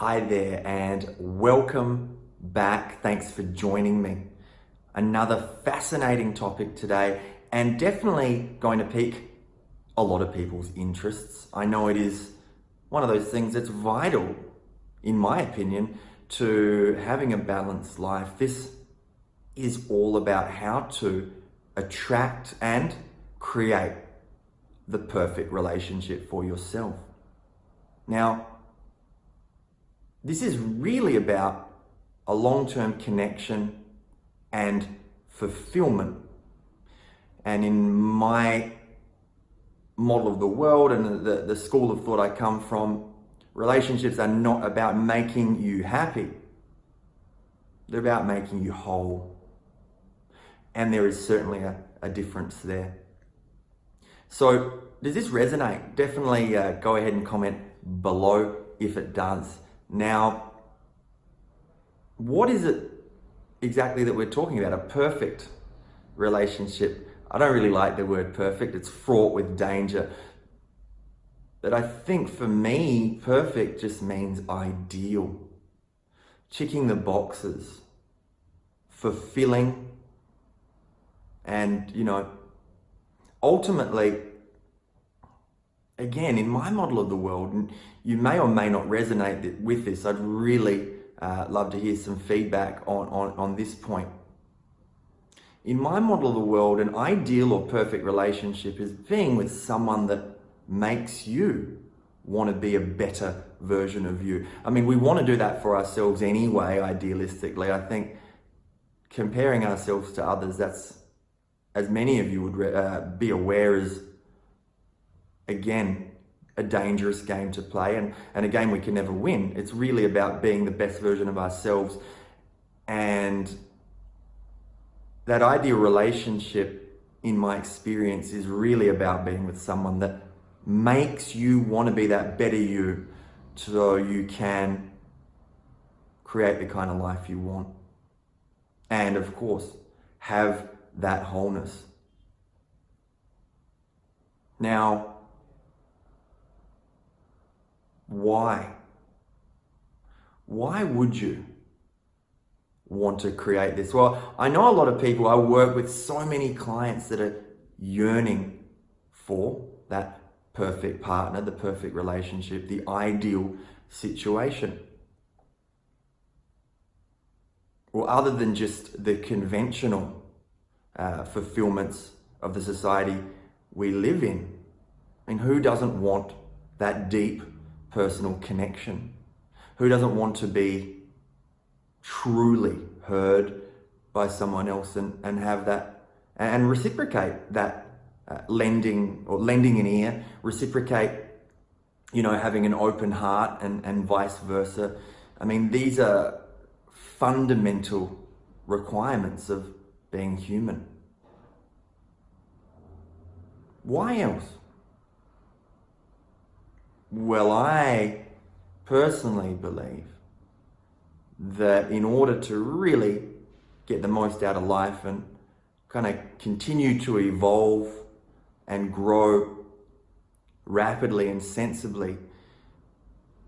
Hi there and welcome back. Thanks for joining me. Another fascinating topic today and definitely going to pique a lot of people's interests. I know it is one of those things that's vital, in my opinion, to having a balanced life. This is all about how to attract and create the perfect relationship for yourself. Now, this is really about a long-term connection and fulfillment. And in my model of the world and the school of thought I come from, relationships are not about making you happy. They're about making you whole. And there is certainly a difference there. So does this resonate? Definitely go ahead and comment below if it does. Now, what is it exactly that we're talking about? A perfect relationship. I don't really like the word perfect. It's fraught with danger. But I think for me, perfect just means ideal. Ticking the boxes. Fulfilling. And, ultimately, again, in my model of the world, and you may or may not resonate with this, I'd really love to hear some feedback on this point. In my model of the world, an ideal or perfect relationship is being with someone that makes you want to be a better version of you. I mean, we want to do that for ourselves anyway, idealistically. I think comparing ourselves to others, that's, as many of you would be aware, is again, a dangerous game to play and a game we can never win. It's really about being the best version of ourselves. And that ideal relationship, in my experience, is really about being with someone that makes you want to be that better you so you can create the kind of life you want. And of course, have that wholeness. Now, why? Why would you want to create this? Well, I know a lot of people, I work with so many clients that are yearning for that perfect partner, the perfect relationship, the ideal situation. Well, other than just the conventional fulfillments of the society we live in, I mean, who doesn't want that deep personal connection? Who doesn't want to be truly heard by someone else and have that and reciprocate that lending an ear, reciprocate, having an open heart and vice versa. I mean, these are fundamental requirements of being human. Why else? Well, I personally believe that in order to really get the most out of life and kind of continue to evolve and grow rapidly and sensibly,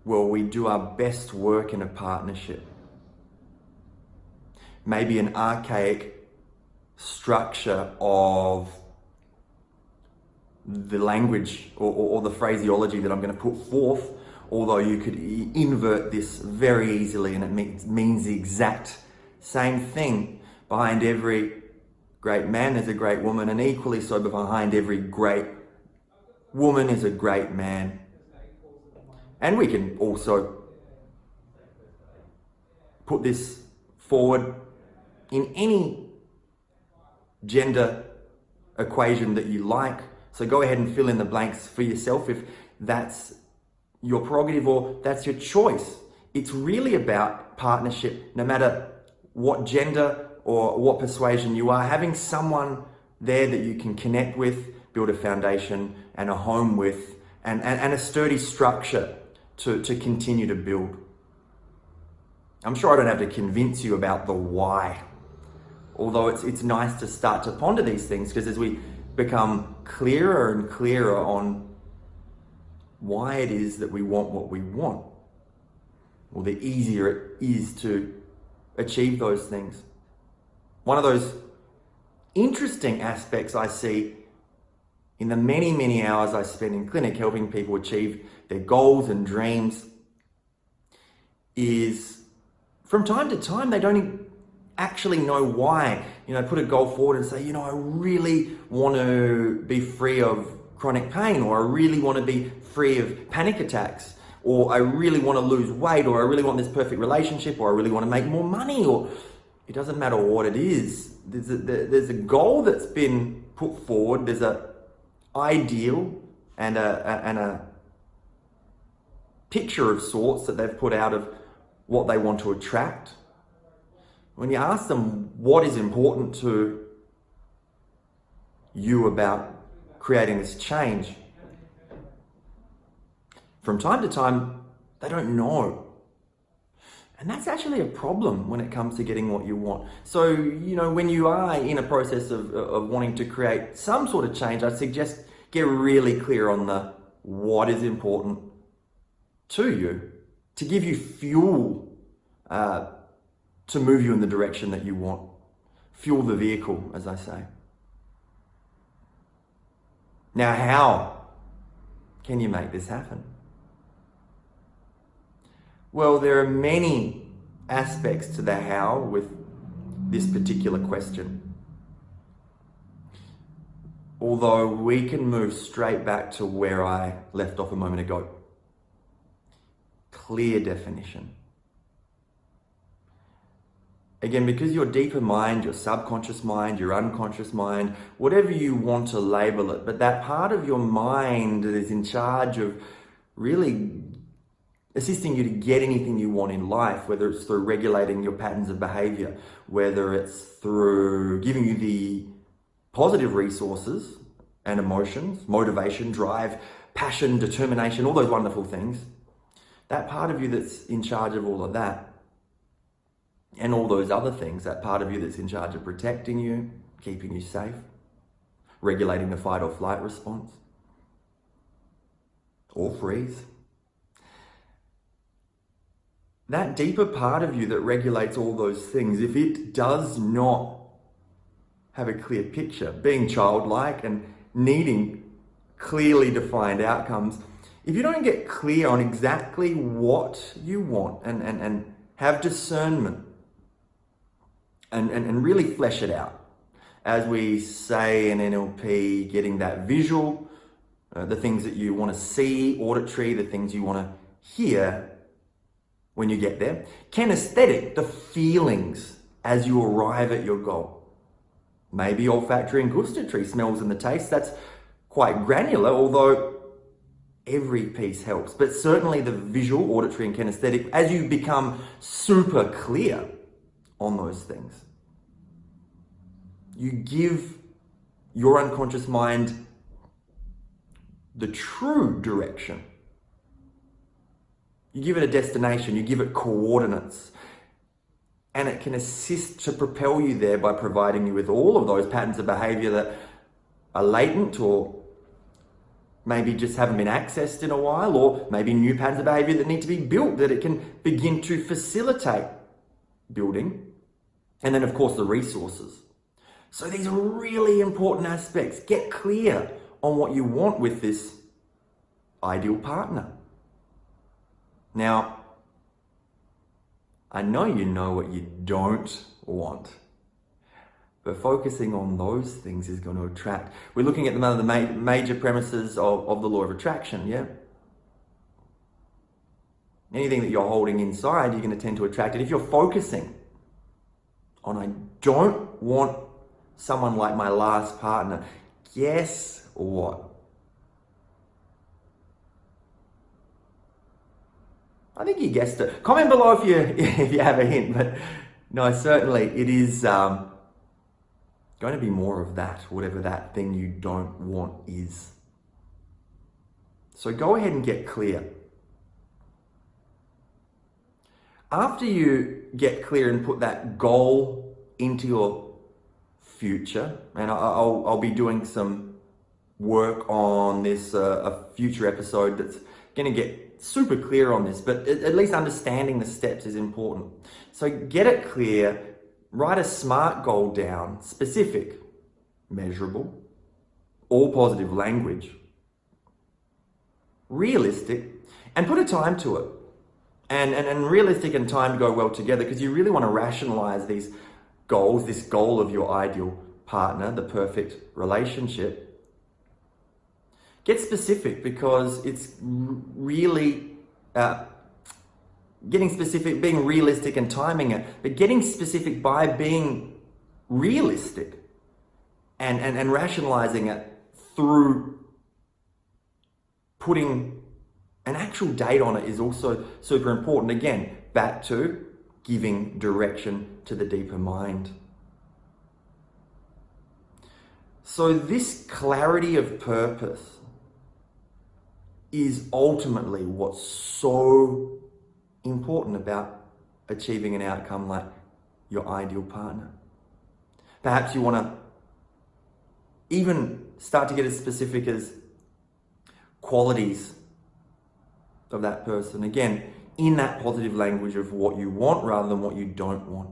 well, we do our best work in a partnership. Maybe an archaic structure of the language or the phraseology that I'm going to put forth, although you could invert this very easily and it means the exact same thing. Behind every great man is a great woman, and equally so behind every great woman is a great man. And we can also put this forward in any gender equation that you like. So go ahead and fill in the blanks for yourself if that's your prerogative or that's your choice. It's really about partnership, no matter what gender or what persuasion you are, having someone there that you can connect with, build a foundation and a home with, and a sturdy structure to continue to build. I'm sure I don't have to convince you about the why, although it's nice to start to ponder these things, because as we become clearer and clearer on why it is that we want what we want, or the easier it is to achieve those things. One of those interesting aspects I see in the many, many hours I spend in clinic helping people achieve their goals and dreams is from time to time they don't actually know why. Put a goal forward and say, I really want to be free of chronic pain, or I really want to be free of panic attacks, or I really want to lose weight, or I really want this perfect relationship, or I really want to make more money, or it doesn't matter what it is. There's a goal that's been put forward. There's an ideal and a picture of sorts that they've put out of what they want to attract. When you ask them what is important to you about creating this change, from time to time, they don't know. And that's actually a problem when it comes to getting what you want. So, when you are in a process of wanting to create some sort of change, I suggest get really clear on the what is important to you to give you fuel to move you in the direction that you want. Fuel the vehicle, as I say. Now, how can you make this happen? Well, there are many aspects to the how with this particular question. Although we can move straight back to where I left off a moment ago. Clear definition. Again, because your deeper mind, your subconscious mind, your unconscious mind, whatever you want to label it, but that part of your mind that is in charge of really assisting you to get anything you want in life, whether it's through regulating your patterns of behavior, whether it's through giving you the positive resources and emotions, motivation, drive, passion, determination, all those wonderful things, that part of you that's in charge of all of that, and all those other things, that part of you that's in charge of protecting you, keeping you safe, regulating the fight or flight response, or freeze. That deeper part of you that regulates all those things, if it does not have a clear picture, being childlike and needing clearly defined outcomes, if you don't get clear on exactly what you want and have discernment and really flesh it out, as we say in NLP, getting that visual, the things that you want to see, auditory, the things you want to hear when you get there. Kinesthetic, the feelings as you arrive at your goal. Maybe olfactory and gustatory, smells and the taste, that's quite granular, although every piece helps. But certainly the visual, auditory and kinesthetic, as you become super clear on those things, you give your unconscious mind the true direction. You give it a destination, you give it coordinates, and it can assist to propel you there by providing you with all of those patterns of behavior that are latent or maybe just haven't been accessed in a while, or maybe new patterns of behavior that need to be built, that it can begin to facilitate building. And then, of course, the resources. So these are really important aspects. Get clear on what you want with this ideal partner. Now, I know you know what you don't want, but focusing on those things is going to attract. We're looking at one of the major premises of the law of attraction, yeah? Anything that you're holding inside, you're going to tend to attract it. If you're focusing on, I don't want someone like my last partner, guess what? I think you guessed it. Comment below if you have a hint, but no, certainly it is going to be more of that, whatever that thing you don't want is. So go ahead and get clear. After you get clear and put that goal into your future, and I'll be doing some work on this, a future episode that's going to get super clear on this, but at least understanding the steps is important. So get it clear, write a SMART goal down, specific, measurable, all positive language, realistic, and put a time to it. And realistic and time go well together, because you really want to rationalize these goals, this goal of your ideal partner, the perfect relationship. Get specific, because it's really getting specific, being realistic and timing it, but getting specific by being realistic and rationalizing it through putting an actual date on it is also super important. Again, back to giving direction to the deeper mind. So this clarity of purpose is ultimately what's so important about achieving an outcome like your ideal partner. Perhaps you want to even start to get as specific as qualities of that person. Again, in that positive language of what you want rather than what you don't want.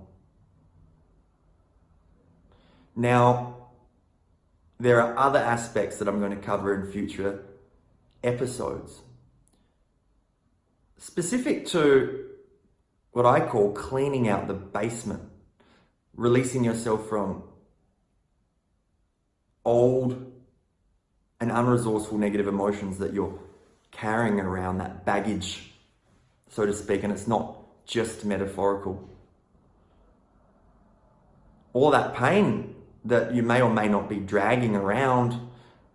Now, there are other aspects that I'm going to cover in future episodes, specific to what I call cleaning out the basement, releasing yourself from old and unresourceful negative emotions that you're carrying around, that baggage, so to speak, and it's not just metaphorical. All that pain that you may or may not be dragging around,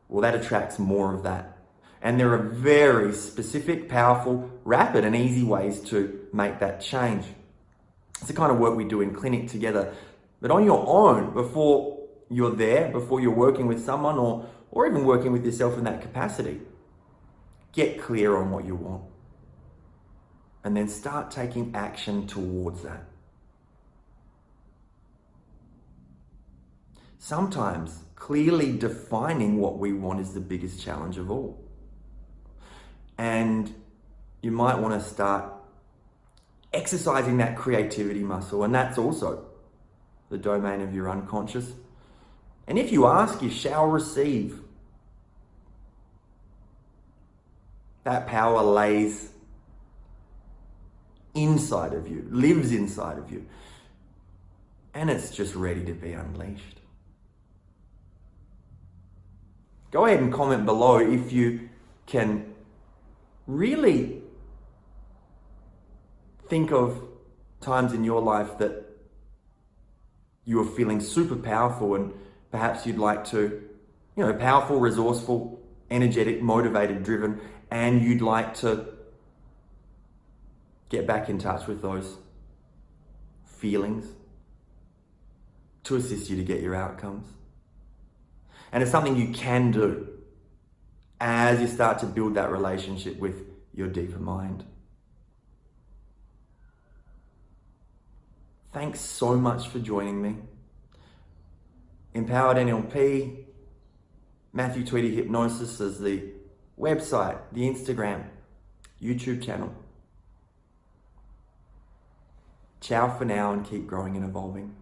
well, that attracts more of that. And there are very specific, powerful, rapid and easy ways to make that change. It's the kind of work we do in clinic together. But on your own, before you're there, before you're working with someone or even working with yourself in that capacity, get clear on what you want. And then start taking action towards that. Sometimes clearly defining what we want is the biggest challenge of all. And you might want to start exercising that creativity muscle, and that's also the domain of your unconscious. And if you ask, you shall receive. That power lays inside of you, lives inside of you, and it's just ready to be unleashed. Go ahead and comment below if you can really think of times in your life that you are feeling super powerful, and perhaps you'd like to, powerful, resourceful, energetic, motivated, driven, and you'd like to get back in touch with those feelings to assist you to get your outcomes. And it's something you can do as you start to build that relationship with your deeper mind. Thanks so much for joining me. Empowered NLP, Matthew Tweedy Hypnosis is the website, the Instagram, YouTube channel. Ciao for now, and keep growing and evolving.